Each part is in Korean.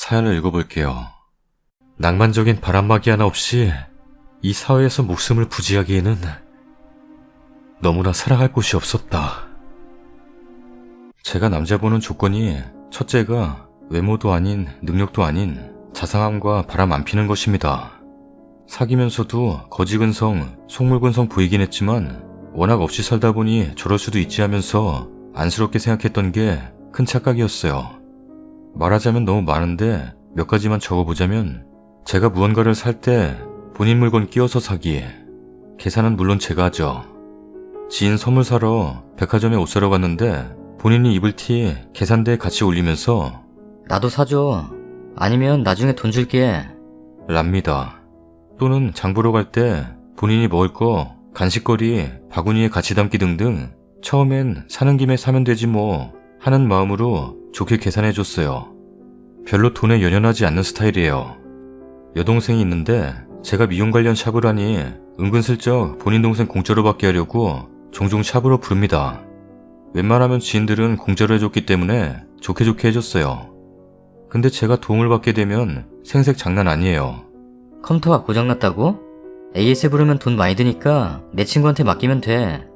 사연을 읽어볼게요. 낭만적인 바람막이 하나 없이 이 사회에서 목숨을 부지하기에는 너무나 사랑할 곳이 없었다. 제가 남자 보는 조건이 첫째가 외모도 아닌 능력도 아닌 자상함과 바람 안 피는 것입니다. 사귀면서도 거지근성, 속물근성 보이긴 했지만 워낙 없이 살다 보니 저럴 수도 있지 하면서 안쓰럽게 생각했던 게 큰 착각이었어요. 말하자면 너무 많은데 몇 가지만 적어보자면 제가 무언가를 살 때 본인 물건 끼워서 사기, 계산은 물론 제가 하죠. 지인 선물 사러 백화점에 옷 사러 갔는데 본인이 입을 티 계산대에 같이 올리면서 나도 사줘. 아니면 나중에 돈 줄게. 랍니다. 또는 장 보러 갈 때 본인이 먹을 거, 간식거리, 바구니에 같이 담기 등등 처음엔 사는 김에 사면 되지 뭐 하는 마음으로 좋게 계산해줬어요. 별로 돈에 연연하지 않는 스타일이에요. 여동생이 있는데 제가 미용 관련 샵을 하니 은근슬쩍 본인 동생 공짜로 받게 하려고 종종 샵으로 부릅니다. 웬만하면 지인들은 공짜로 해줬기 때문에 좋게 해줬어요. 근데 제가 도움을 받게 되면 생색 장난 아니에요. 컴퓨터가 고장났다고? AS 부르면 돈 많이 드니까 내 친구한테 맡기면 돼.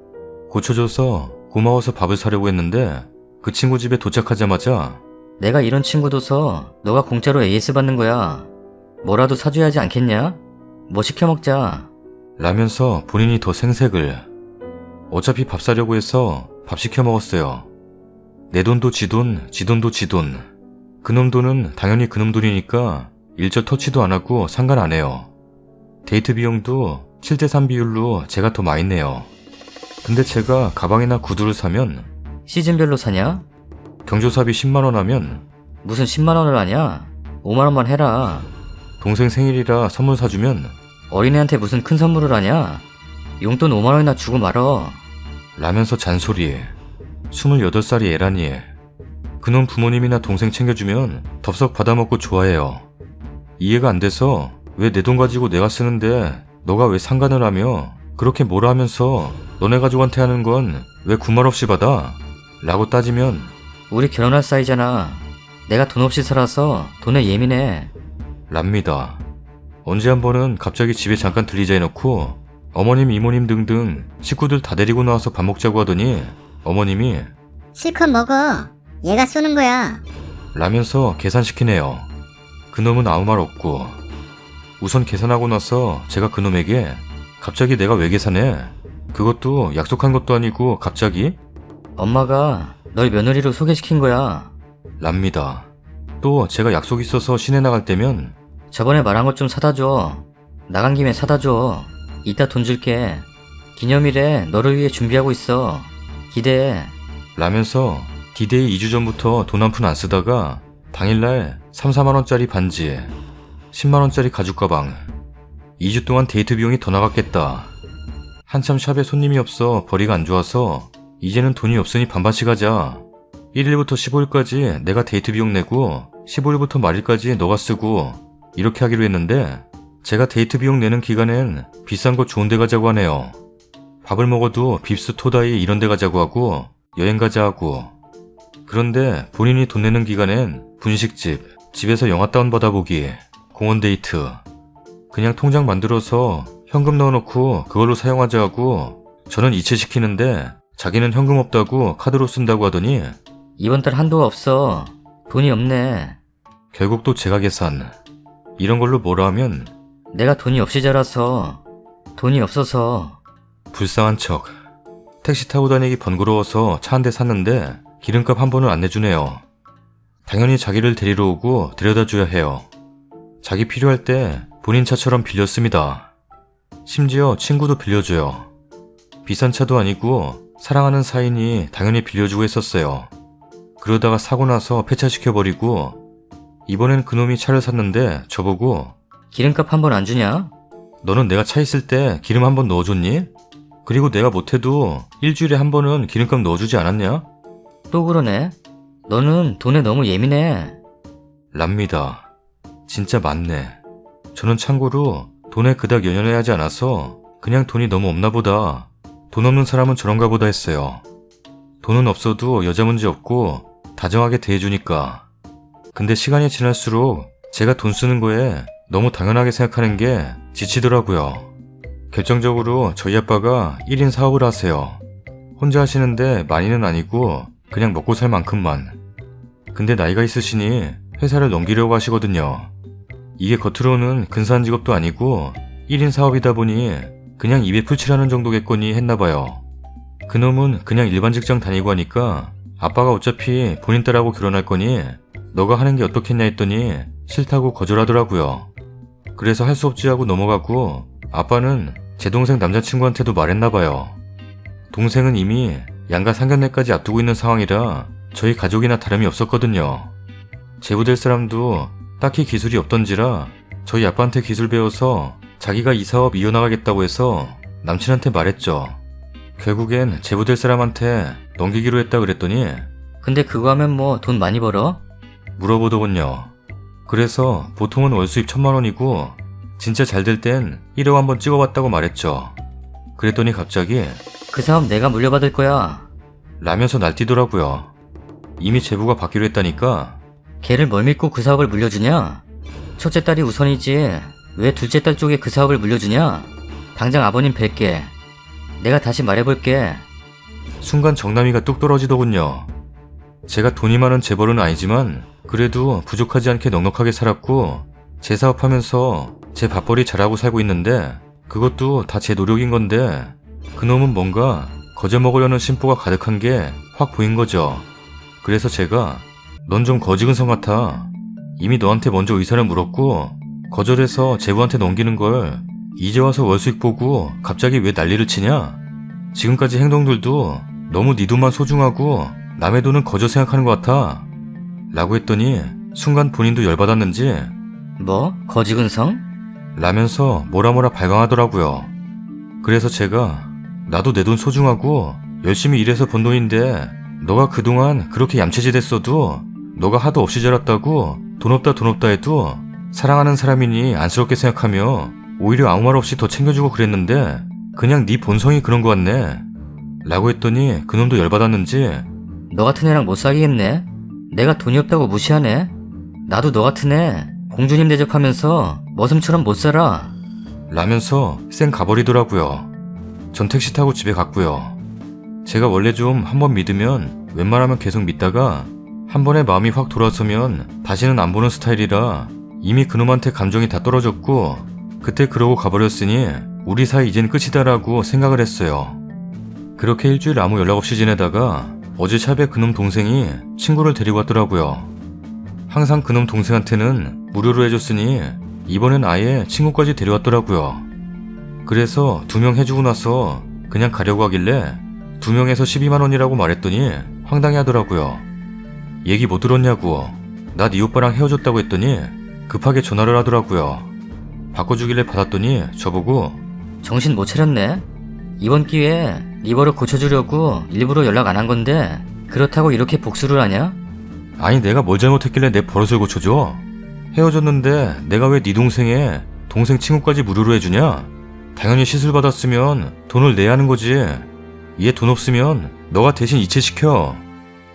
고쳐줘서 고마워서 밥을 사려고 했는데 그 친구 집에 도착하자마자 내가 이런 친구도서 너가 공짜로 AS 받는 거야. 뭐라도 사줘야 하지 않겠냐? 뭐 시켜 먹자. 라면서 본인이 더 생색을. 어차피 밥 사려고 해서 밥 시켜 먹었어요. 내 돈도 지 돈, 지 돈도 지 돈. 그놈 돈은 당연히 그놈 돈이니까 일절 터치도 안 하고 상관 안 해요. 데이트 비용도 7대3 비율로 제가 더 많이 내요. 근데 제가 가방이나 구두를 사면 시즌별로 사냐? 경조사비 10만원 하면 무슨 10만원을 하냐? 5만원만 해라. 동생 생일이라 선물 사주면 어린애한테 무슨 큰 선물을 하냐? 용돈 5만원이나 주고 말어. 라면서 잔소리. 28살이 애라니. 그놈 부모님이나 동생 챙겨주면 덥석 받아먹고 좋아해요. 이해가 안 돼서 왜 내 돈 가지고 내가 쓰는데 너가 왜 상관을 하며 그렇게 뭐라 하면서 너네 가족한테 하는 건 왜 구말 없이 받아? 라고 따지면 우리 결혼할 사이잖아. 내가 돈 없이 살아서 돈에 예민해. 랍니다. 언제 한 번은 갑자기 집에 잠깐 들리자 해놓고 어머님, 이모님 등등 식구들 다 데리고 나와서 밥 먹자고 하더니 어머님이 실컷 먹어. 얘가 쏘는 거야. 라면서 계산시키네요. 그놈은 아무 말 없고. 우선 계산하고 나서 제가 그놈에게 갑자기 내가 왜 계산해? 그것도 약속한 것도 아니고 갑자기? 엄마가 널 며느리로 소개시킨 거야. 랍니다. 또 제가 약속 있어서 시내 나갈 때면 저번에 말한 것 좀 사다 줘. 나간 김에 사다 줘. 이따 돈 줄게. 기념일에 너를 위해 준비하고 있어. 기대해. 라면서 디데이 2주 전부터 돈 한 푼 안 쓰다가 당일날 3, 4만원짜리 반지, 10만원짜리 가죽 가방. 2주 동안 데이트 비용이 더 나갔겠다. 한참 샵에 손님이 없어 벌이가 안 좋아서 이제는 돈이 없으니 반반씩 하자. 1일부터 15일까지 내가 데이트 비용 내고 15일부터 말일까지 너가 쓰고 이렇게 하기로 했는데 제가 데이트 비용 내는 기간엔 비싼 거 좋은 데 가자고 하네요. 밥을 먹어도 빕스 토다이 이런 데 가자고 하고 여행 가자 하고. 그런데 본인이 돈 내는 기간엔 분식집, 집에서 영화 다운받아보기, 공원 데이트. 그냥 통장 만들어서 현금 넣어놓고 그걸로 사용하자 하고 저는 이체시키는데 자기는 현금 없다고 카드로 쓴다고 하더니 이번 달 한도가 없어. 돈이 없네. 결국 또 제가 계산. 이런 걸로 뭐라 하면 내가 돈이 없이 자라서. 돈이 없어서. 불쌍한 척. 택시 타고 다니기 번거로워서 차 한 대 샀는데 기름값 한 번은 안 내주네요. 당연히 자기를 데리러 오고 데려다 줘야 해요. 자기 필요할 때 본인 차처럼 빌렸습니다. 심지어 친구도 빌려줘요. 비싼 차도 아니고 사랑하는 사이니 당연히 빌려주고 했었어요. 그러다가 사고 나서 폐차시켜버리고 이번엔 그놈이 차를 샀는데 저보고 기름값 한 번 안 주냐? 너는 내가 차 있을 때 기름 한 번 넣어줬니? 그리고 내가 못해도 일주일에 한 번은 기름값 넣어주지 않았냐? 또 그러네. 너는 돈에 너무 예민해. 랍니다. 진짜 맞네. 저는 참고로 돈에 그닥 연연해 하지 않아서 그냥 돈이 너무 없나 보다. 돈 없는 사람은 저런가 보다 했어요. 돈은 없어도 여자 문제 없고 다정하게 대해주니까. 근데 시간이 지날수록 제가 돈 쓰는 거에 너무 당연하게 생각하는 게 지치더라고요. 결정적으로 저희 아빠가 1인 사업을 하세요. 혼자 하시는데 많이는 아니고 그냥 먹고 살 만큼만. 근데 나이가 있으시니 회사를 넘기려고 하시거든요. 이게 겉으로는 근사한 직업도 아니고 1인 사업이다 보니 그냥 입에 풀칠하는 정도겠거니 했나봐요. 그놈은 그냥 일반 직장 다니고 하니까 아빠가 어차피 본인 딸하고 결혼할 거니 너가 하는 게 어떻겠냐 했더니 싫다고 거절하더라고요. 그래서 할 수 없지 하고 넘어가고 아빠는 제 동생 남자친구한테도 말했나봐요. 동생은 이미 양가 상견례까지 앞두고 있는 상황이라 저희 가족이나 다름이 없었거든요. 제부될 사람도 딱히 기술이 없던지라 저희 아빠한테 기술 배워서 자기가 이 사업 이어나가겠다고 해서 남친한테 말했죠. 결국엔 제부될 사람한테 넘기기로 했다 그랬더니 근데 그거 하면 뭐 돈 많이 벌어? 물어보더군요. 그래서 보통은 월수입 1000만 원이고 진짜 잘 될 땐 1억 한번 찍어봤다고 말했죠. 그랬더니 갑자기 그 사업 내가 물려받을 거야. 라면서 날뛰더라고요. 이미 제부가 받기로 했다니까. 걔를 뭘 믿고 그 사업을 물려주냐? 첫째 딸이 우선이지 왜 둘째 딸 쪽에 그 사업을 물려주냐? 당장 아버님 뵐게. 내가 다시 말해볼게. 순간 정남이가 뚝 떨어지더군요. 제가 돈이 많은 재벌은 아니지만 그래도 부족하지 않게 넉넉하게 살았고 제 사업하면서 제 밥벌이 잘하고 살고 있는데 그것도 다 제 노력인 건데 그놈은 뭔가 거저먹으려는 심보가 가득한 게 확 보인 거죠. 그래서 제가 넌 좀 거지근성 같아. 이미 너한테 먼저 의사를 물었고 거절해서 제부한테 넘기는 걸 이제 와서 월수익 보고 갑자기 왜 난리를 치냐? 지금까지 행동들도 너무 네 돈만 소중하고 남의 돈은 거저 생각하는 것 같아. 라고 했더니 순간 본인도 열받았는지 뭐? 거지근성? 라면서 뭐라 발광하더라고요. 그래서 제가 나도 내 돈 소중하고 열심히 일해서 번 돈인데 너가 그동안 그렇게 얌체짓했어도 너가 하도 없이 자랐다고 돈 없다 해도 사랑하는 사람이니 안쓰럽게 생각하며 오히려 아무 말 없이 더 챙겨주고 그랬는데 그냥 네 본성이 그런 것 같네. 라고 했더니 그놈도 열받았는지 너 같은 애랑 못 사귀겠네? 내가 돈이 없다고 무시하네? 나도 너 같은 애 공주님 대접하면서 머슴처럼 못 살아. 라면서 쌩 가버리더라고요. 전 택시 타고 집에 갔고요. 제가 원래 좀 한번 믿으면 웬만하면 계속 믿다가 한 번에 마음이 확 돌아서면 다시는 안 보는 스타일이라 이미 그놈한테 감정이 다 떨어졌고 그때 그러고 가버렸으니 우리 사이 이젠 끝이다라고 생각을 했어요. 그렇게 일주일 아무 연락 없이 지내다가 어제 샵에 그놈 동생이 친구를 데리고 왔더라고요. 항상 그놈 동생한테는 무료로 해줬으니 이번엔 아예 친구까지 데려왔더라고요. 그래서 2명 해주고 나서 그냥 가려고 하길래 2명에서 12만 원이라고 말했더니 황당해 하더라고요. 얘기 못 들었냐고. 나 네 오빠랑 헤어졌다고 했더니 급하게 전화를 하더라고요. 바꿔주길래 받았더니 저보고 정신 못 차렸네? 이번 기회에 네 버릇 고쳐주려고 일부러 연락 안 한 건데 그렇다고 이렇게 복수를 하냐? 아니 내가 뭘 잘못했길래 내 버릇을 고쳐줘? 헤어졌는데 내가 왜 네 동생의 동생 친구까지 무료로 해주냐? 당연히 시술 받았으면 돈을 내야 하는 거지. 얘 돈 없으면 너가 대신 이체시켜.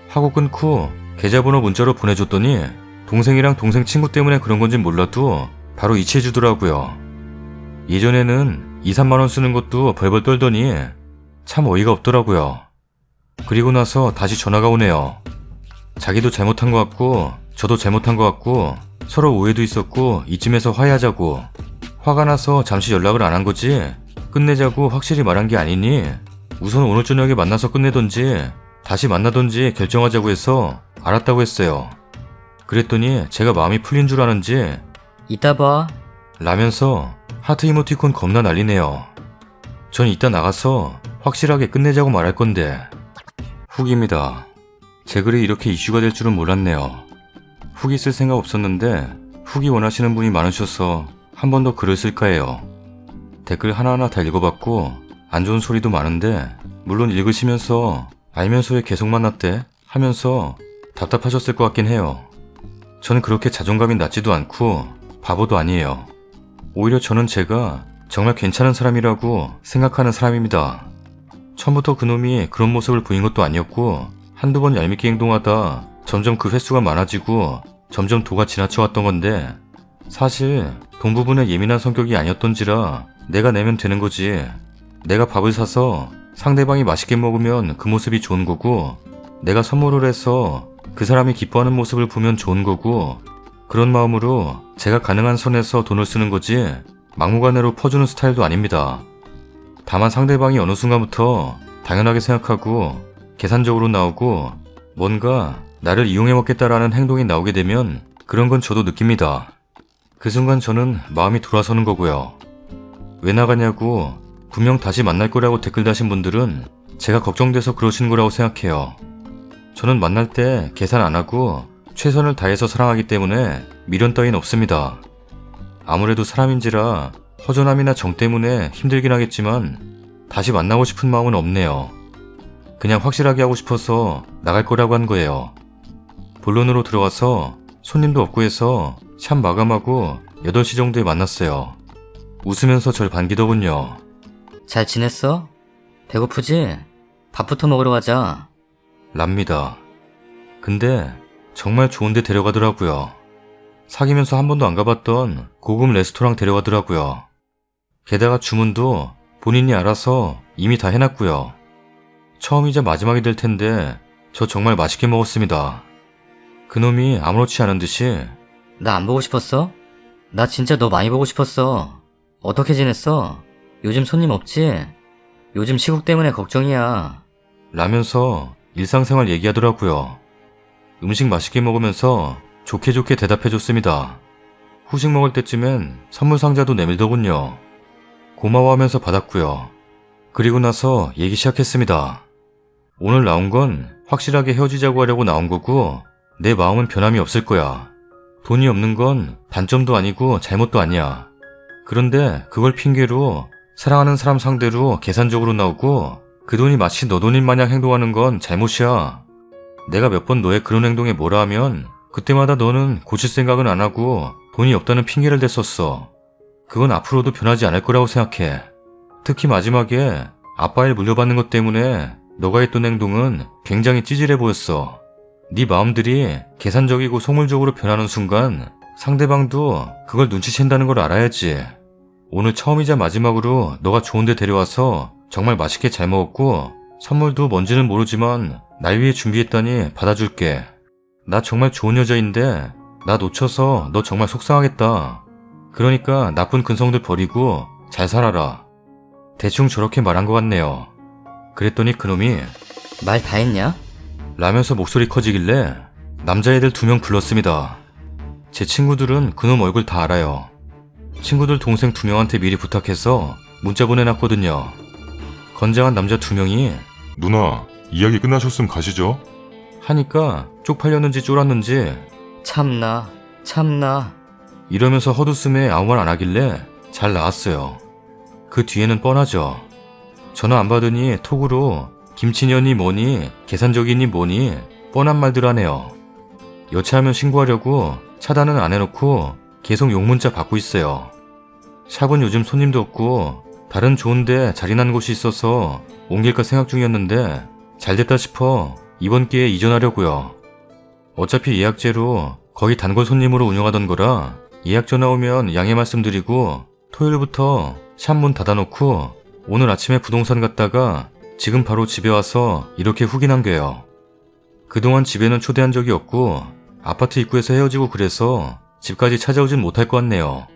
하고 끊고 계좌번호 문자로 보내줬더니 동생이랑 동생 친구 때문에 그런 건진 몰라도 바로 이체해주더라고요. 예전에는 2, 3만 원 쓰는 것도 벌벌 떨더니 참 어이가 없더라고요. 그리고 나서 다시 전화가 오네요. 자기도 잘못한 것 같고 저도 잘못한 것 같고 서로 오해도 있었고 이쯤에서 화해하자고. 화가 나서 잠시 연락을 안 한 거지 끝내자고 확실히 말한 게 아니니 우선 오늘 저녁에 만나서 끝내던지 다시 만나던지 결정하자고 해서 알았다고 했어요. 그랬더니 제가 마음이 풀린 줄 아는지 이따 봐. 라면서 하트 이모티콘 겁나 날리네요. 전 이따 나가서 확실하게 끝내자고 말할 건데. 후기입니다. 제 글이 이렇게 이슈가 될 줄은 몰랐네요. 후기 쓸 생각 없었는데 후기 원하시는 분이 많으셔서 한 번 더 글을 쓸까 해요. 댓글 하나하나 다 읽어봤고 안 좋은 소리도 많은데 물론 읽으시면서 알면서 왜 계속 만났대 하면서 답답하셨을 것 같긴 해요. 저는 그렇게 자존감이 낮지도 않고 바보도 아니에요. 오히려 저는 제가 정말 괜찮은 사람이라고 생각하는 사람입니다. 처음부터 그놈이 그런 모습을 보인 것도 아니었고 한두 번 얄밉게 행동하다 점점 그 횟수가 많아지고 점점 도가 지나쳐왔던 건데 사실 돈 부분에 예민한 성격이 아니었던지라 내가 내면 되는 거지. 내가 밥을 사서 상대방이 맛있게 먹으면 그 모습이 좋은 거고 내가 선물을 해서 그 사람이 기뻐하는 모습을 보면 좋은 거고 그런 마음으로 제가 가능한 선에서 돈을 쓰는 거지 막무가내로 퍼주는 스타일도 아닙니다. 다만 상대방이 어느 순간부터 당연하게 생각하고 계산적으로 나오고 뭔가 나를 이용해 먹겠다라는 행동이 나오게 되면 그런 건 저도 느낍니다. 그 순간 저는 마음이 돌아서는 거고요. 왜 나가냐고 분명 다시 만날 거라고 댓글 다신 분들은 제가 걱정돼서 그러시는 거라고 생각해요. 저는 만날 때 계산 안 하고 최선을 다해서 사랑하기 때문에 미련 따윈 없습니다. 아무래도 사람인지라 허전함이나 정 때문에 힘들긴 하겠지만 다시 만나고 싶은 마음은 없네요. 그냥 확실하게 하고 싶어서 나갈 거라고 한 거예요. 본론으로 들어가서 손님도 없고 해서 샵 마감하고 8시 정도에 만났어요. 웃으면서 절 반기더군요. 잘 지냈어? 배고프지? 밥부터 먹으러 가자. 랍니다. 근데 정말 좋은데 데려가더라고요. 사귀면서 한 번도 안 가봤던 고급 레스토랑 데려가더라고요. 게다가 주문도 본인이 알아서 이미 다 해놨고요. 처음이자 마지막이 될 텐데 저 정말 맛있게 먹었습니다. 그놈이 아무렇지 않은 듯이 나 안 보고 싶었어? 나 진짜 너 많이 보고 싶었어. 어떻게 지냈어? 요즘 손님 없지? 요즘 시국 때문에 걱정이야. 라면서 일상생활 얘기하더라고요. 음식 맛있게 먹으면서 좋게 좋게 대답해줬습니다. 후식 먹을 때쯤엔 선물 상자도 내밀더군요. 고마워하면서 받았고요. 그리고 나서 얘기 시작했습니다. 오늘 나온 건 확실하게 헤어지자고 하려고 나온 거고 내 마음은 변함이 없을 거야. 돈이 없는 건 단점도 아니고 잘못도 아니야. 그런데 그걸 핑계로 사랑하는 사람 상대로 계산적으로 나오고 그 돈이 마치 너 돈인 마냥 행동하는 건 잘못이야. 내가 몇 번 너의 그런 행동에 뭐라 하면 그때마다 너는 고칠 생각은 안 하고 돈이 없다는 핑계를 댔었어. 그건 앞으로도 변하지 않을 거라고 생각해. 특히 마지막에 아빠 일 물려받는 것 때문에 너가 했던 행동은 굉장히 찌질해 보였어. 네 마음들이 계산적이고 속물적으로 변하는 순간 상대방도 그걸 눈치챈다는 걸 알아야지. 오늘 처음이자 마지막으로 너가 좋은 데 데려와서 정말 맛있게 잘 먹었고 선물도 뭔지는 모르지만 날 위해 준비했다니 받아줄게. 나 정말 좋은 여자인데 나 놓쳐서 너 정말 속상하겠다. 그러니까 나쁜 근성들 버리고 잘 살아라. 대충 저렇게 말한 것 같네요. 그랬더니 그놈이 말 다 했냐? 라면서 목소리 커지길래 남자애들 2명 불렀습니다. 제 친구들은 그놈 얼굴 다 알아요. 친구들 동생 2명한테 미리 부탁해서 문자 보내놨거든요. 건장한 남자 2명이 누나, 이야기 끝나셨으면 가시죠. 하니까 쪽팔렸는지 쫄았는지 참나. 이러면서 헛웃음에 아무 말 안 하길래 잘 나왔어요. 그 뒤에는 뻔하죠. 전화 안 받으니 톡으로 김치년이 뭐니 계산적이니 뭐니 뻔한 말들 하네요. 여차하면 신고하려고 차단은 안 해놓고 계속 욕문자 받고 있어요. 샵은 요즘 손님도 없고 다른 좋은데 자리 난 곳이 있어서 옮길까 생각 중이었는데 잘됐다 싶어 이번 기회에 이전하려고요. 어차피 예약제로 거의 단골 손님으로 운영하던 거라 예약 전화 오면 양해 말씀드리고 토요일부터 샵 문 닫아놓고 오늘 아침에 부동산 갔다가 지금 바로 집에 와서 이렇게 후기 남겨요. 그동안 집에는 초대한 적이 없고 아파트 입구에서 헤어지고 그래서 집까지 찾아오진 못할 것 같네요.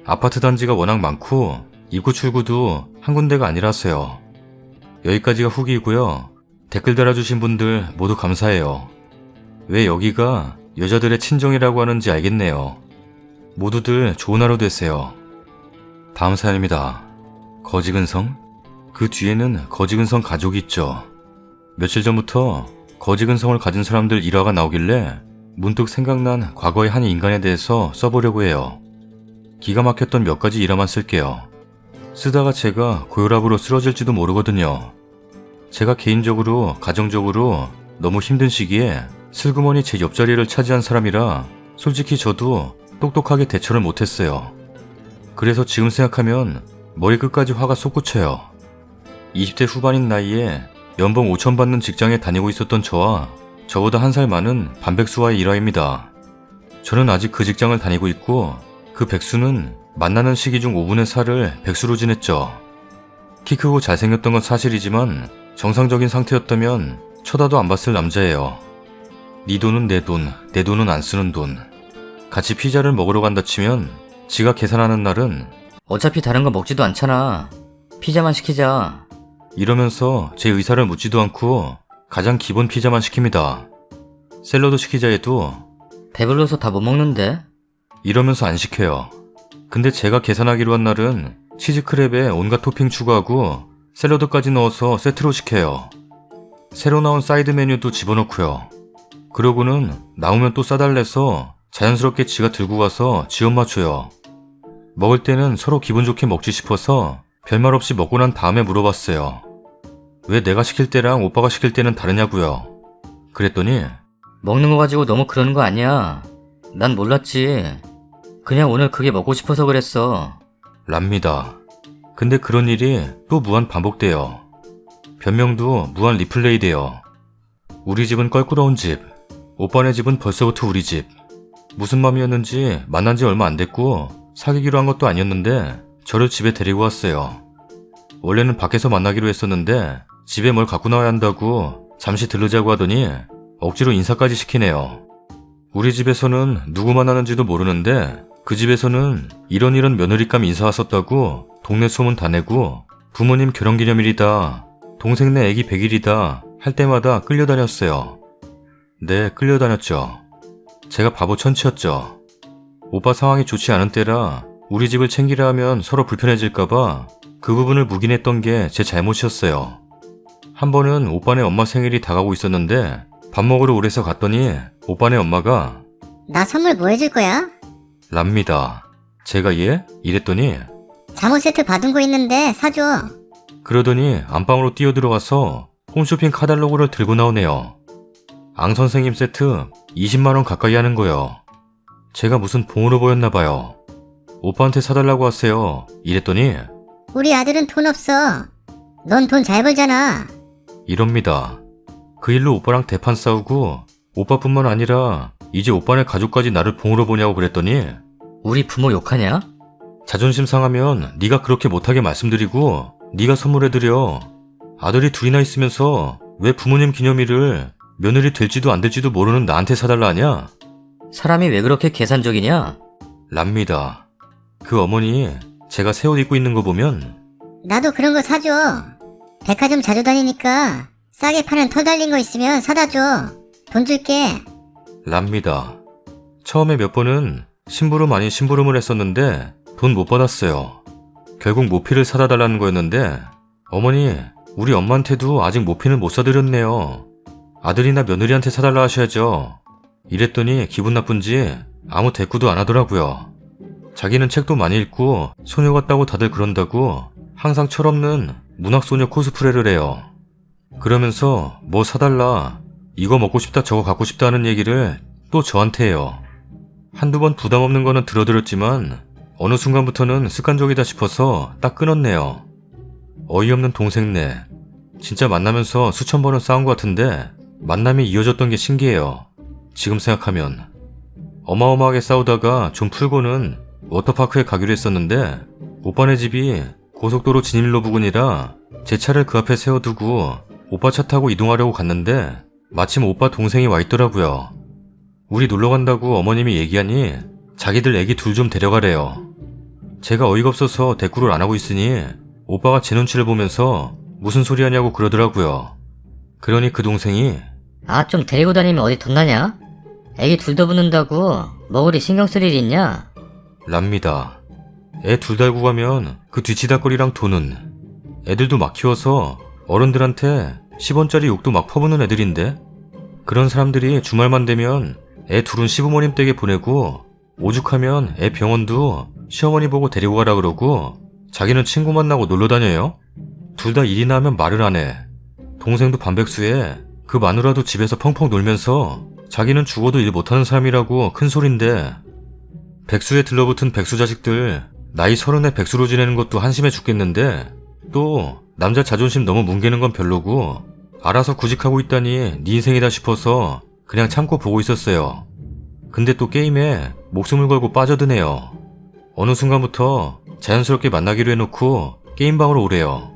아파트 단지가 워낙 많고 입구 출구도 한 군데가 아니라서요. 여기까지가 후기이고요. 댓글 달아주신 분들 모두 감사해요. 왜 여기가 여자들의 친정이라고 하는지 알겠네요. 모두들 좋은 하루 되세요. 다음 사연입니다. 거지근성? 그 뒤에는 거지근성 가족이 있죠. 며칠 전부터 거지근성을 가진 사람들 일화가 나오길래 문득 생각난 과거의 한 인간에 대해서 써보려고 해요. 기가 막혔던 몇 가지 일화만 쓸게요. 쓰다가 제가 고혈압으로 쓰러질지도 모르거든요. 제가 개인적으로 가정적으로 너무 힘든 시기에 슬그머니 제 옆자리를 차지한 사람이라 솔직히 저도 똑똑하게 대처를 못했어요. 그래서 지금 생각하면 머리끝까지 화가 솟구쳐요. 20대 후반인 나이에 연봉 5천 받는 직장에 다니고 있었던 저와 저보다 한 살 많은 반백수와의 일화입니다. 저는 아직 그 직장을 다니고 있고 그 백수는 만나는 시기 중 5분의 4를 백수로 지냈죠. 키 크고 잘생겼던 건 사실이지만 정상적인 상태였다면 쳐다도 안 봤을 남자예요. 네 돈은 내 돈, 내 돈은 안 쓰는 돈. 같이 피자를 먹으러 간다 치면 지가 계산하는 날은 어차피 다른 거 먹지도 않잖아. 피자만 시키자. 이러면서 제 의사를 묻지도 않고 가장 기본 피자만 시킵니다. 샐러드 시키자 해도 배불러서 다 못 먹는데? 이러면서 안 시켜요. 근데 제가 계산하기로 한 날은 치즈크랩에 온갖 토핑 추가하고 샐러드까지 넣어서 세트로 시켜요. 새로 나온 사이드 메뉴도 집어넣고요. 그러고는 나오면 또 싸달래서 자연스럽게 지가 들고 가서 지원맛 줘요. 먹을 때는 서로 기분 좋게 먹지 싶어서 별말 없이 먹고 난 다음에 물어봤어요. 왜 내가 시킬 때랑 오빠가 시킬 때는 다르냐고요. 그랬더니 먹는 거 가지고 너무 그러는 거 아니야. 난 몰랐지. 그냥 오늘 그게 먹고 싶어서 그랬어. 랍니다. 근데 그런 일이 또 무한 반복돼요. 변명도 무한 리플레이 돼요. 우리 집은 껄끄러운 집, 오빠네 집은 벌써부터 우리 집. 무슨 맘이었는지 만난 지 얼마 안 됐고 사귀기로 한 것도 아니었는데 저를 집에 데리고 왔어요. 원래는 밖에서 만나기로 했었는데 집에 뭘 갖고 나와야 한다고 잠시 들르자고 하더니 억지로 인사까지 시키네요. 우리 집에서는 누구 만나는지도 모르는데 그 집에서는 이런 며느리감 인사 왔었다고 동네 소문 다 내고 부모님 결혼기념일이다, 동생네 애기 100일이다 할 때마다 끌려다녔어요. 네, 끌려다녔죠. 제가 바보 천치였죠. 오빠 상황이 좋지 않은 때라 우리 집을 챙기려 하면 서로 불편해질까봐 그 부분을 묵인했던 게 제 잘못이었어요. 한 번은 오빠네 엄마 생일이 다가오고 있었는데 밥 먹으러 오래서 갔더니 오빠네 엄마가 나 선물 뭐 해줄 거야? 랍니다. 제가 예? 이랬더니 잠옷 세트 받은 거 있는데 사줘. 그러더니 안방으로 뛰어들어가서 홈쇼핑 카탈로그를 들고 나오네요. 앙 선생님 세트 20만원 가까이 하는 거요. 제가 무슨 봉으로 보였나봐요. 오빠한테 사달라고 하세요. 이랬더니 우리 아들은 돈 없어. 넌 돈 잘 벌잖아. 이럽니다. 그 일로 오빠랑 대판 싸우고 오빠뿐만 아니라 이제 오빠네 가족까지 나를 봉으로 보냐고 그랬더니 우리 부모 욕하냐? 자존심 상하면 네가 그렇게 못하게 말씀드리고 네가 선물해드려. 아들이 둘이나 있으면서 왜 부모님 기념일을 며느리 될지도 안 될지도 모르는 나한테 사달라 하냐? 사람이 왜 그렇게 계산적이냐? 랍니다. 그 어머니 제가 새 옷 입고 있는 거 보면 나도 그런 거 사줘. 백화점 자주 다니니까 싸게 파는 털 달린 거 있으면 사다 줘. 돈 줄게. 랍니다. 처음에 몇 번은 심부름 아닌 심부름을 했었는데 돈 못 받았어요. 결국 모피를 사다 달라는 거였는데 어머니 우리 엄마한테도 아직 모피는 못 사드렸네요. 아들이나 며느리한테 사달라 하셔야죠. 이랬더니 기분 나쁜지 아무 대꾸도 안 하더라고요. 자기는 책도 많이 읽고 소녀 같다고 다들 그런다고 항상 철없는 문학소녀 코스프레를 해요. 그러면서 뭐 사달라, 이거 먹고 싶다 저거 갖고 싶다 하는 얘기를 또 저한테 해요. 한두 번 부담 없는 거는 들어드렸지만 어느 순간부터는 습관적이다 싶어서 딱 끊었네요. 어이없는 동생네. 진짜 만나면서 수천 번은 싸운 것 같은데 만남이 이어졌던 게 신기해요. 지금 생각하면. 어마어마하게 싸우다가 좀 풀고는 워터파크에 가기로 했었는데 오빠네 집이 고속도로 진입로 부근이라 제 차를 그 앞에 세워두고 오빠 차 타고 이동하려고 갔는데 마침 오빠 동생이 와 있더라고요. 우리 놀러 간다고 어머님이 얘기하니 자기들 애기 둘 좀 데려가래요. 제가 어이가 없어서 대꾸를 안 하고 있으니 오빠가 제 눈치를 보면서 무슨 소리 하냐고 그러더라고요. 그러니 그 동생이 아, 좀 데리고 다니면 어디 돈 나냐? 애기 둘 더 붙는다고 뭐 그리 신경 쓸 일이 있냐? 랍니다. 애 둘 달고 가면 그 뒤치다거리랑 돈은 애들도 막 키워서 어른들한테 10원짜리 욕도 막 퍼부는 애들인데 그런 사람들이 주말만 되면 애 둘은 시부모님 댁에 보내고 오죽하면 애 병원도 시어머니 보고 데리고 가라 그러고 자기는 친구 만나고 놀러 다녀요? 둘 다 일이나 하면 말을 안 해. 동생도 반백수에 그 마누라도 집에서 펑펑 놀면서 자기는 죽어도 일 못하는 사람이라고 큰 소린데 백수에 들러붙은 백수 자식들 나이 30에 백수로 지내는 것도 한심해 죽겠는데 또 남자 자존심 너무 뭉개는 건 별로고 알아서 구직하고 있다니 네 인생이다 싶어서 그냥 참고 보고 있었어요. 근데 또 게임에 목숨을 걸고 빠져드네요. 어느 순간부터 자연스럽게 만나기로 해놓고 게임방으로 오래요.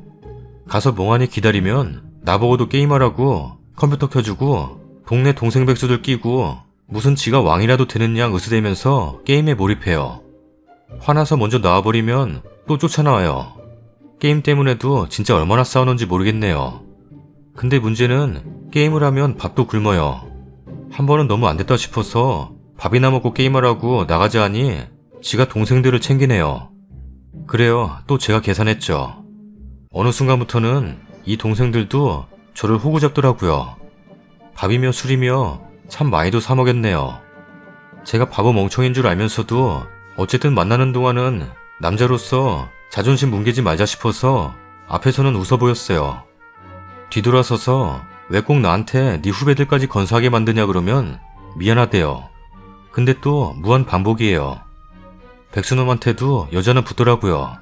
가서 멍하니 기다리면 나보고도 게임하라고 컴퓨터 켜주고 동네 동생 백수들 끼고 무슨 지가 왕이라도 되는 양 으스대면서 게임에 몰입해요. 화나서 먼저 나와버리면 또 쫓아나와요. 게임 때문에도 진짜 얼마나 싸우는지 모르겠네요. 근데 문제는 게임을 하면 밥도 굶어요. 한 번은 너무 안됐다 싶어서 밥이나 먹고 게임하라고 나가자 하니 지가 동생들을 챙기네요. 그래요, 또 제가 계산했죠. 어느 순간부터는 이 동생들도 저를 호구 잡더라고요. 밥이며 술이며 참 많이도 사 먹였네요. 제가 바보 멍청인 줄 알면서도 어쨌든 만나는 동안은 남자로서 자존심 뭉개지 말자 싶어서 앞에서는 웃어 보였어요. 뒤돌아서서 왜 꼭 나한테 네 후배들까지 건사하게 만드냐 그러면 미안하대요. 근데 또 무한 반복이에요. 백수놈한테도 여자는 붙더라고요.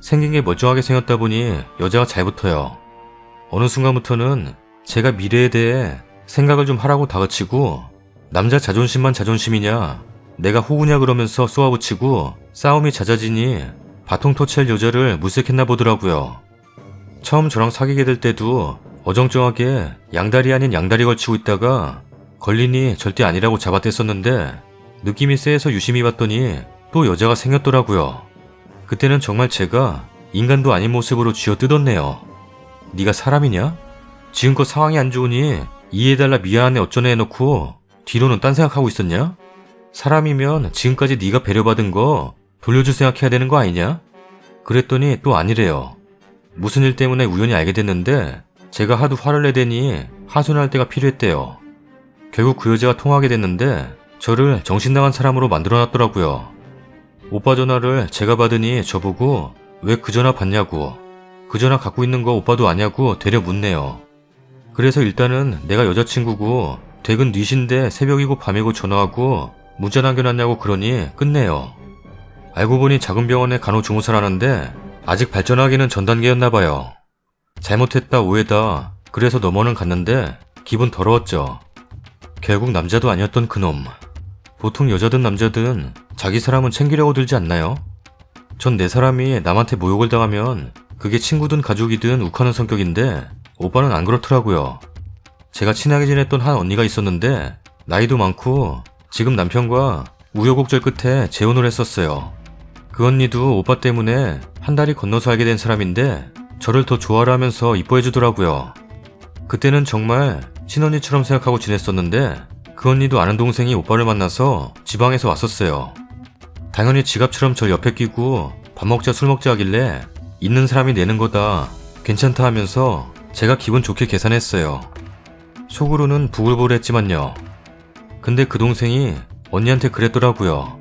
생긴 게 멀쩡하게 생겼다 보니 여자가 잘 붙어요. 어느 순간부터는 제가 미래에 대해 생각을 좀 하라고 다그치고 남자 자존심만 자존심이냐 내가 호구냐 그러면서 쏘아붙이고 싸움이 잦아지니 바통 터치할 여자를 물색했나 보더라고요. 처음 저랑 사귀게 될 때도 어정쩡하게 양다리 아닌 양다리 걸치고 있다가 걸리니 절대 아니라고 잡아댔었는데 느낌이 쎄해서 유심히 봤더니 또 여자가 생겼더라고요. 그때는 정말 제가 인간도 아닌 모습으로 쥐어뜯었네요. 네가 사람이냐? 지금껏 상황이 안 좋으니 이해해달라 미안하네 어쩌네 해놓고 뒤로는 딴 생각하고 있었냐? 사람이면 지금까지 네가 배려받은 거 돌려줄 생각해야 되는 거 아니냐? 그랬더니 또 아니래요. 무슨 일 때문에 우연히 알게 됐는데 제가 하도 화를 내대니 하소연할 때가 필요했대요. 결국 그 여자가 통화하게 됐는데 저를 정신나간 사람으로 만들어놨더라고요. 오빠 전화를 제가 받으니 저보고 왜 그 전화 받냐고, 그 전화 갖고 있는 거 오빠도 아냐고 되려 묻네요. 그래서 일단은 내가 여자친구고 댁은 뉘신데 새벽이고 밤이고 전화하고 문자 남겨놨냐고 그러니 끝내요. 알고 보니 작은 병원에 간호조무사라는데 아직 발전하기는 전 단계였나봐요. 잘못했다 오해다 그래서 넘어는 갔는데 기분 더러웠죠. 결국 남자도 아니었던 그놈. 보통 여자든 남자든 자기 사람은 챙기려고 들지 않나요? 전 내 사람이 남한테 모욕을 당하면 그게 친구든 가족이든 욱하는 성격인데 오빠는 안 그렇더라고요. 제가 친하게 지냈던 한 언니가 있었는데 나이도 많고 지금 남편과 우여곡절 끝에 재혼을 했었어요. 그 언니도 오빠 때문에 한 달이 건너서 알게 된 사람인데 저를 더 좋아라 하면서 이뻐해주더라고요. 그때는 정말 친언니처럼 생각하고 지냈었는데 그 언니도 아는 동생이 오빠를 만나서 지방에서 왔었어요. 당연히 지갑처럼 절 옆에 끼고 밥 먹자 술 먹자 하길래 있는 사람이 내는 거다 괜찮다 하면서 제가 기분 좋게 계산했어요. 속으로는 부글부글했지만요. 근데 그 동생이 언니한테 그랬더라고요.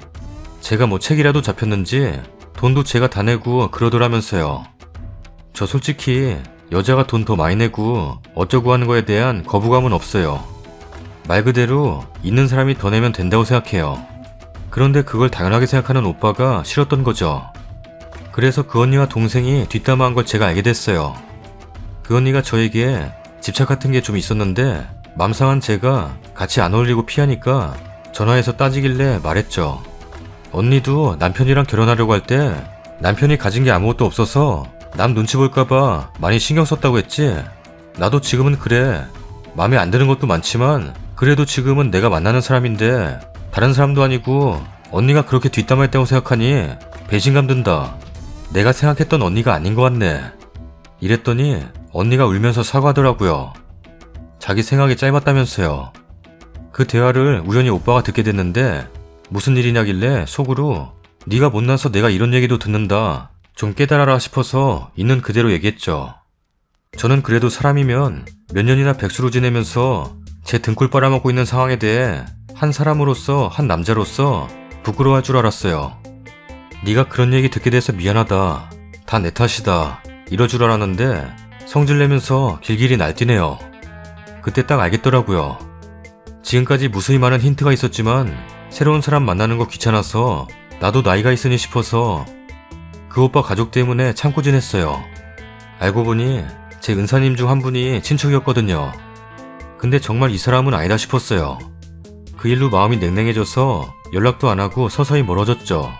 제가 뭐 책이라도 잡혔는지 돈도 제가 다 내고 그러더라면서요. 저 솔직히 여자가 돈 더 많이 내고 어쩌고 하는 거에 대한 거부감은 없어요. 말 그대로 있는 사람이 더 내면 된다고 생각해요. 그런데 그걸 당연하게 생각하는 오빠가 싫었던 거죠. 그래서 그 언니와 동생이 뒷담화한 걸 제가 알게 됐어요. 그 언니가 저에게 집착 같은 게 좀 있었는데 맘상한 제가 같이 안 어울리고 피하니까 전화해서 따지길래 말했죠. 언니도 남편이랑 결혼하려고 할 때 남편이 가진 게 아무것도 없어서 남 눈치 볼까봐 많이 신경 썼다고 했지. 나도 지금은 그래. 마음에 안 드는 것도 많지만 그래도 지금은 내가 만나는 사람인데 다른 사람도 아니고 언니가 그렇게 뒷담화했다고 생각하니 배신감 든다. 내가 생각했던 언니가 아닌 것 같네. 이랬더니 언니가 울면서 사과하더라고요. 자기 생각이 짧았다면서요. 그 대화를 우연히 오빠가 듣게 됐는데 무슨 일이냐길래 속으로 네가 못나서 내가 이런 얘기도 듣는다. 좀 깨달아라 싶어서 있는 그대로 얘기했죠. 저는 그래도 사람이면 몇 년이나 백수로 지내면서 제 등골 빨아먹고 있는 상황에 대해 한 사람으로서 한 남자로서 부끄러워할 줄 알았어요. 네가 그런 얘기 듣게 돼서 미안하다. 다 내 탓이다. 이럴 줄 알았는데 성질내면서 길길이 날뛰네요. 그때 딱 알겠더라고요. 지금까지 무수히 많은 힌트가 있었지만 새로운 사람 만나는 거 귀찮아서 나도 나이가 있으니 싶어서 그 오빠 가족 때문에 참고 지냈어요. 알고 보니 제 은사님 중 한 분이 친척이었거든요. 근데 정말 이 사람은 아니다 싶었어요. 그 일로 마음이 냉랭해져서 연락도 안 하고 서서히 멀어졌죠.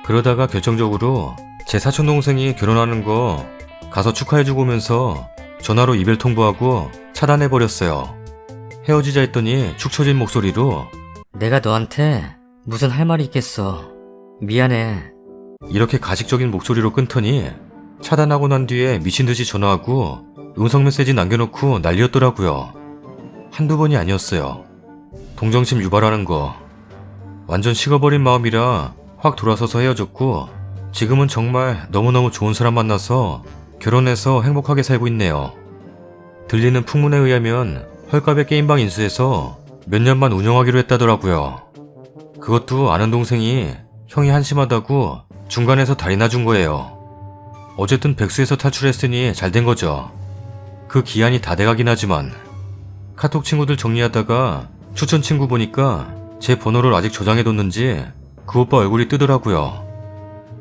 그러다가 결정적으로 제 사촌 동생이 결혼하는 거 가서 축하해주고 오면서 전화로 이별 통보하고 차단해버렸어요. 헤어지자 했더니 축 처진 목소리로 내가 너한테 무슨 할 말이 있겠어. 미안해. 이렇게 가식적인 목소리로 끊더니 차단하고 난 뒤에 미친듯이 전화하고 음성 메시지 남겨놓고 난리였더라고요. 한두 번이 아니었어요. 동정심 유발하는 거. 완전 식어버린 마음이라 확 돌아서서 헤어졌고 지금은 정말 너무너무 좋은 사람 만나서 결혼해서 행복하게 살고 있네요. 들리는 풍문에 의하면 헐값에 게임방 인수해서 몇 년만 운영하기로 했다더라고요. 그것도 아는 동생이 형이 한심하다고 중간에서 다리 놔준 거예요. 어쨌든 백수에서 탈출했으니 잘된 거죠. 그 기한이 다 돼가긴 하지만 카톡 친구들 정리하다가 추천 친구 보니까 제 번호를 아직 저장해뒀는지 그 오빠 얼굴이 뜨더라고요.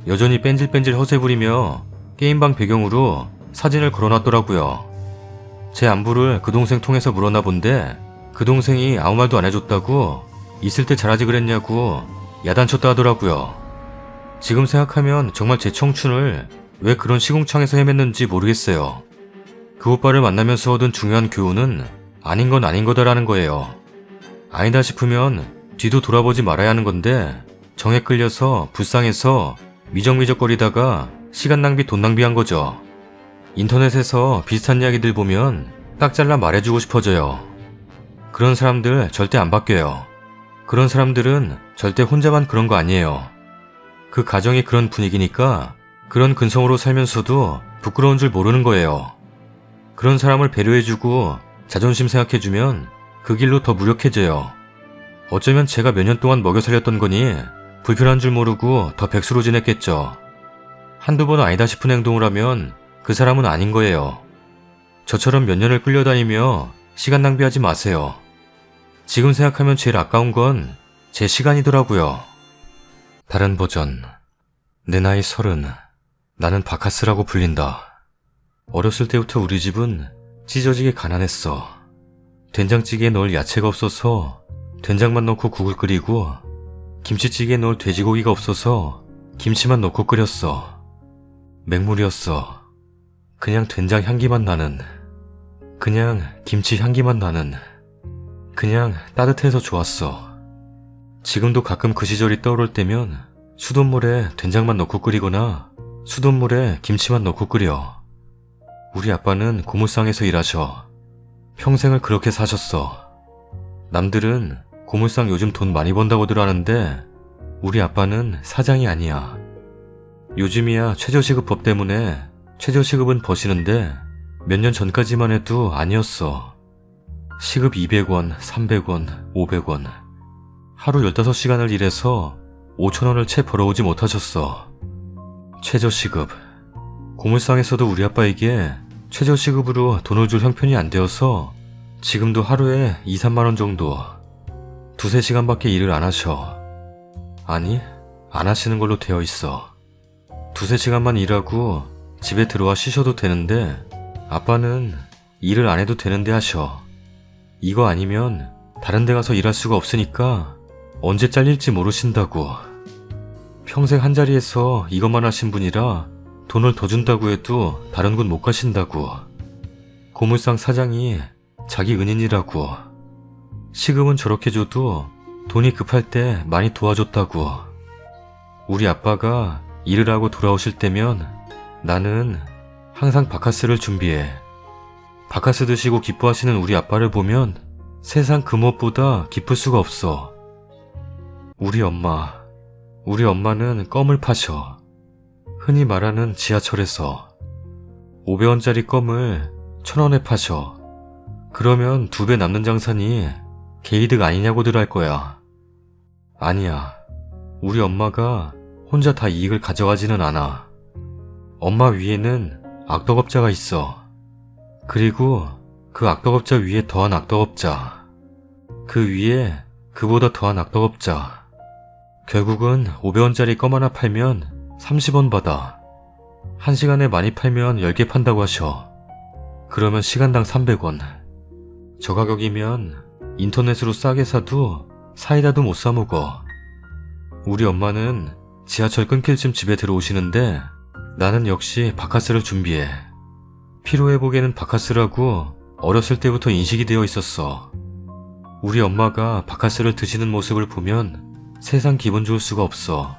여전히 뺀질뺀질 허세 부리며 게임방 배경으로 사진을 걸어놨더라고요. 제 안부를 그 동생 통해서 물었나 본데 그 동생이 아무 말도 안 해줬다고 있을 때 잘하지 그랬냐고 야단쳤다 하더라고요. 지금 생각하면 정말 제 청춘을 왜 그런 시궁창에서 헤맸는지 모르겠어요. 그 오빠를 만나면서 얻은 중요한 교훈은 아닌 건 아닌 거다라는 거예요. 아니다 싶으면 뒤도 돌아보지 말아야 하는 건데 정에 끌려서 불쌍해서 미적미적거리다가 시간 낭비 돈 낭비한 거죠. 인터넷에서 비슷한 이야기들 보면 딱 잘라 말해주고 싶어져요. 그런 사람들 절대 안 바뀌어요. 그런 사람들은 절대 혼자만 그런 거 아니에요. 그 가정이 그런 분위기니까 그런 근성으로 살면서도 부끄러운 줄 모르는 거예요. 그런 사람을 배려해주고 자존심 생각해주면 그 길로 더 무력해져요. 어쩌면 제가 몇 년 동안 먹여 살렸던 거니 불편한 줄 모르고 더 백수로 지냈겠죠. 한두 번 아니다 싶은 행동을 하면 그 사람은 아닌 거예요. 저처럼 몇 년을 끌려다니며 시간 낭비하지 마세요. 지금 생각하면 제일 아까운 건 제 시간이더라고요. 다른 버전. 내 나이 30. 나는 바카스라고 불린다. 어렸을 때부터 우리 집은 찢어지게 가난했어. 된장찌개에 넣을 야채가 없어서 된장만 넣고 국을 끓이고 김치찌개에 넣을 돼지고기가 없어서 김치만 넣고 끓였어. 맹물이었어. 그냥 된장 향기만 나는, 그냥 김치 향기만 나는, 그냥 따뜻해서 좋았어. 지금도 가끔 그 시절이 떠오를 때면 수돗물에 된장만 넣고 끓이거나 수돗물에 김치만 넣고 끓여. 우리 아빠는 고물상에서 일하셔. 평생을 그렇게 사셨어. 남들은 고물상 요즘 돈 많이 번다고들 하는데 우리 아빠는 사장이 아니야. 요즘이야 최저시급법 때문에 최저시급은 버시는데 몇 년 전까지만 해도 아니었어. 시급 200원, 300원, 500원. 하루 15시간을 일해서 5,000원을 채 벌어오지 못하셨어. 최저시급. 고물상에서도 우리 아빠에게 최저시급으로 돈을 줄 형편이 안 되어서 지금도 하루에 2, 3만원 정도, 2-3시간밖에 일을 안 하셔. 아니, 안 하시는 걸로 되어 있어. 2-3시간만 일하고 집에 들어와 쉬셔도 되는데 아빠는 일을 안 해도 되는데 하셔. 이거 아니면 다른 데 가서 일할 수가 없으니까 언제 잘릴지 모르신다고. 평생 한자리에서 이것만 하신 분이라 돈을 더 준다고 해도 다른 곳 못 가신다고. 고물상 사장이 자기 은인이라고. 시급은 저렇게 줘도 돈이 급할 때 많이 도와줬다고. 우리 아빠가 일을 하고 돌아오실 때면 나는 항상 바카스를 준비해. 바카스 드시고 기뻐하시는 우리 아빠를 보면 세상 그 무엇보다 기쁠 수가 없어. 우리 엄마는 껌을 파셔. 흔히 말하는 지하철에서 500원짜리 껌을 1,000원에 파셔. 그러면 2배 남는 장사니 개이득 아니냐고들 할 거야. 아니야. 우리 엄마가 혼자 다 이익을 가져가지는 않아. 엄마 위에는 악덕업자가 있어. 그리고 그 악덕업자 위에 더한 악덕업자. 그 위에 그보다 더한 악덕업자. 결국은 500원짜리 껌 하나 팔면 30원 받아. 1시간에 많이 팔면 10개 판다고 하셔. 그러면 시간당 300원. 저 가격이면 인터넷으로 싸게 사도 사이다도 못 사 먹어. 우리 엄마는 지하철 끊길 쯤 집에 들어오시는데 나는 역시 바카스를 준비해. 피로회복에는 바카스라고 어렸을 때부터 인식이 되어 있었어. 우리 엄마가 바카스를 드시는 모습을 보면 세상 기분 좋을 수가 없어.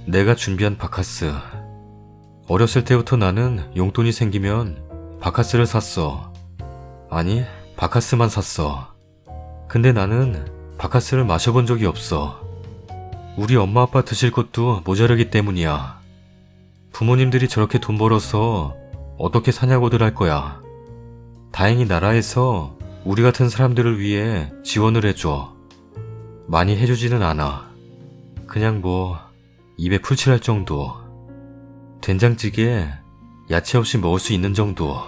내가 준비한 바카스. 어렸을 때부터 나는 용돈이 생기면 바카스를 샀어. 아니, 바카스만 샀어. 근데 나는 바카스를 마셔본 적이 없어. 우리 엄마 아빠 드실 것도 모자르기 때문이야. 부모님들이 저렇게 돈 벌어서 어떻게 사냐고들 할 거야. 다행히 나라에서 우리 같은 사람들을 위해 지원을 해줘. 많이 해주지는 않아. 그냥 뭐 입에 풀칠할 정도. 된장찌개 야채 없이 먹을 수 있는 정도.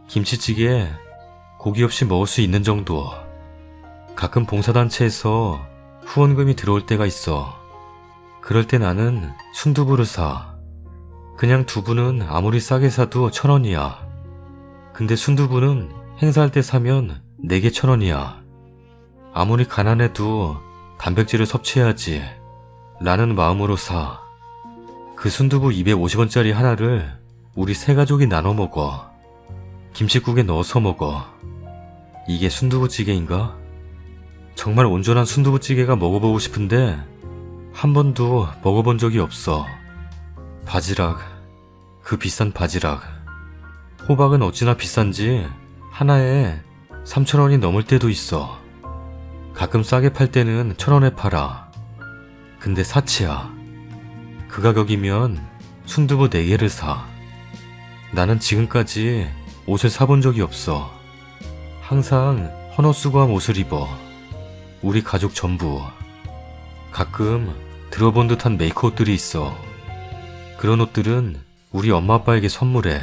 김치찌개 고기 없이 먹을 수 있는 정도. 가끔 봉사단체에서 후원금이 들어올 때가 있어. 그럴 때 나는 순두부를 사. 그냥 두부는 아무리 싸게 사도 1,000원이야. 근데 순두부는 행사할 때 사면 4개 1,000원이야. 아무리 가난해도 단백질을 섭취해야지 라는 마음으로 사. 그 순두부 250원짜리 하나를 우리 3가족이 나눠 먹어. 김칫국에 넣어서 먹어. 이게 순두부찌개인가? 정말 온전한 순두부찌개가 먹어보고 싶은데 한 번도 먹어본 적이 없어. 바지락, 그 비싼 바지락. 호박은 어찌나 비싼지 하나에 3,000원이 넘을 때도 있어. 가끔 싸게 팔 때는 1,000원에 팔아. 근데 사치야. 그 가격이면 순두부 4개를 사. 나는 지금까지 옷을 사본 적이 없어. 항상 헌옷수거한 옷을 입어. 우리 가족 전부. 가끔 들어본 듯한 메이크업들이 있어. 그런 옷들은 우리 엄마 아빠에게 선물해.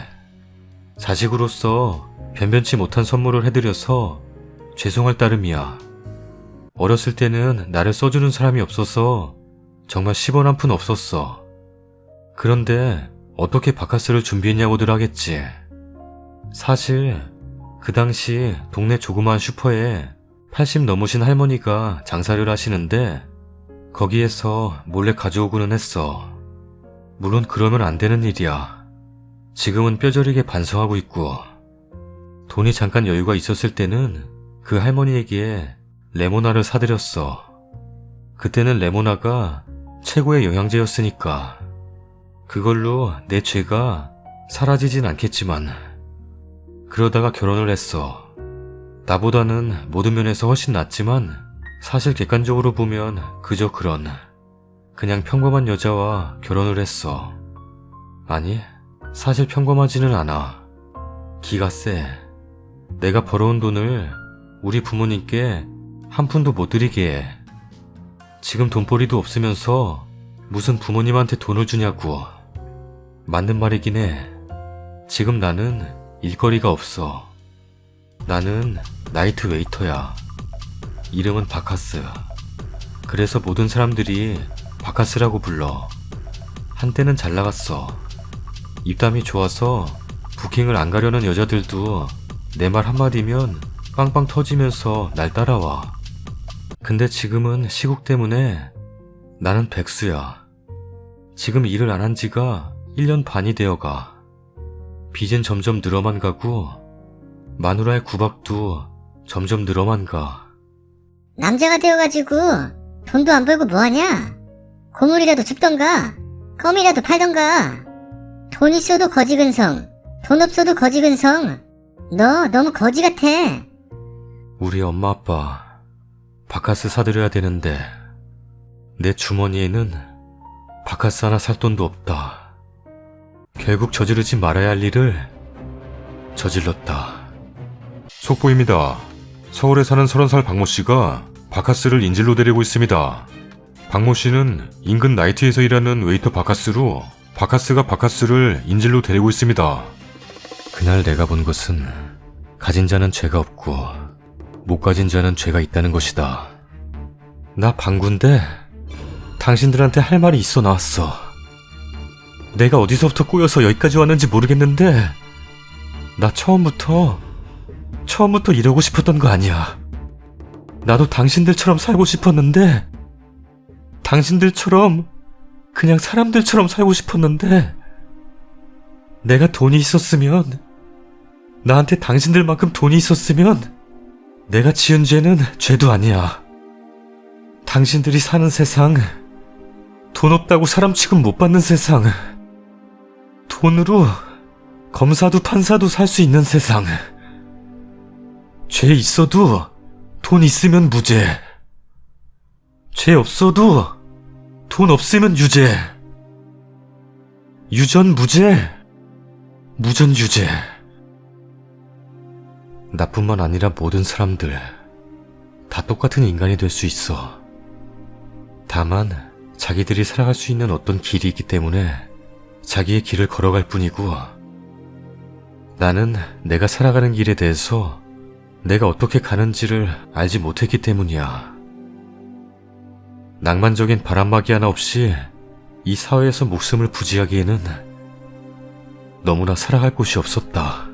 자식으로서 변변치 못한 선물을 해드려서 죄송할 따름이야. 어렸을 때는 나를 써주는 사람이 없어서 정말 10원 한 푼 없었어. 그런데 어떻게 바카스를 준비했냐고들 하겠지. 사실 그 당시 동네 조그마한 슈퍼에 80 넘으신 할머니가 장사를 하시는데 거기에서 몰래 가져오고는 했어. 물론 그러면 안 되는 일이야. 지금은 뼈저리게 반성하고 있고. 돈이 잠깐 여유가 있었을 때는 그 할머니에게 레모나를 사드렸어. 그때는 레모나가 최고의 영양제였으니까. 그걸로 내 죄가 사라지진 않겠지만. 그러다가 결혼을 했어. 나보다는 모든 면에서 훨씬 낫지만 사실 객관적으로 보면 그저 그냥 평범한 여자와 결혼을 했어. 아니, 사실 평범하지는 않아. 기가 세. 내가 벌어온 돈을 우리 부모님께 한 푼도 못 드리게 해. 지금 돈벌이도 없으면서 무슨 부모님한테 돈을 주냐고. 맞는 말이긴 해. 지금 나는 일거리가 없어. 나는 나이트 웨이터야. 이름은 바카스. 그래서 모든 사람들이 바카스라고 불러. 한때는 잘 나갔어. 입담이 좋아서 부킹을 안 가려는 여자들도 내 말 한마디면 빵빵 터지면서 날 따라와. 근데 지금은 시국 때문에 나는 백수야. 지금 일을 안 한 지가 1년 반이 되어가. 빚은 점점 늘어만 가고 마누라의 구박도 점점 늘어만 가. 남자가 되어가지고 돈도 안 벌고 뭐하냐? 고물이라도 줍던가 껌이라도 팔던가. 돈 있어도 거지근성, 돈 없어도 거지근성. 너 너무 거지 같아. 우리 엄마 아빠 바카스 사드려야 되는데 내 주머니에는 바카스 하나 살 돈도 없다. 결국 저지르지 말아야 할 일을 저질렀다. 속보입니다. 서울에 사는 30살 박모 씨가 바카스를 인질로 데리고 있습니다. 박모 씨는 인근 나이트에서 일하는 웨이터 바카스로 바카스가 바카스를 인질로 데리고 있습니다. 그날 내가 본 것은 가진 자는 죄가 없고 못 가진 자는 죄가 있다는 것이다. 나 방구인데 당신들한테 할 말이 있어 나왔어. 내가 어디서부터 꼬여서 여기까지 왔는지 모르겠는데 나 처음부터 이러고 싶었던 거 아니야. 나도 당신들처럼 살고 싶었는데, 당신들처럼 그냥 사람들처럼 살고 싶었는데, 내가 돈이 있었으면, 나한테 당신들만큼 돈이 있었으면 내가 지은 죄는 죄도 아니야. 당신들이 사는 세상, 돈 없다고 사람 취급 못 받는 세상, 돈으로 검사도 판사도 살 수 있는 세상, 죄 있어도 돈 있으면 무죄, 죄 없어도 돈 없으면 유죄, 유전 무죄, 무전 유죄. 나뿐만 아니라 모든 사람들 다 똑같은 인간이 될 수 있어. 다만 자기들이 살아갈 수 있는 어떤 길이 있기 때문에 자기의 길을 걸어갈 뿐이고, 나는 내가 살아가는 길에 대해서 내가 어떻게 가는지를 알지 못했기 때문이야. 낭만적인 바람막이 하나 없이 이 사회에서 목숨을 부지하기에는 너무나 살아갈 곳이 없었다.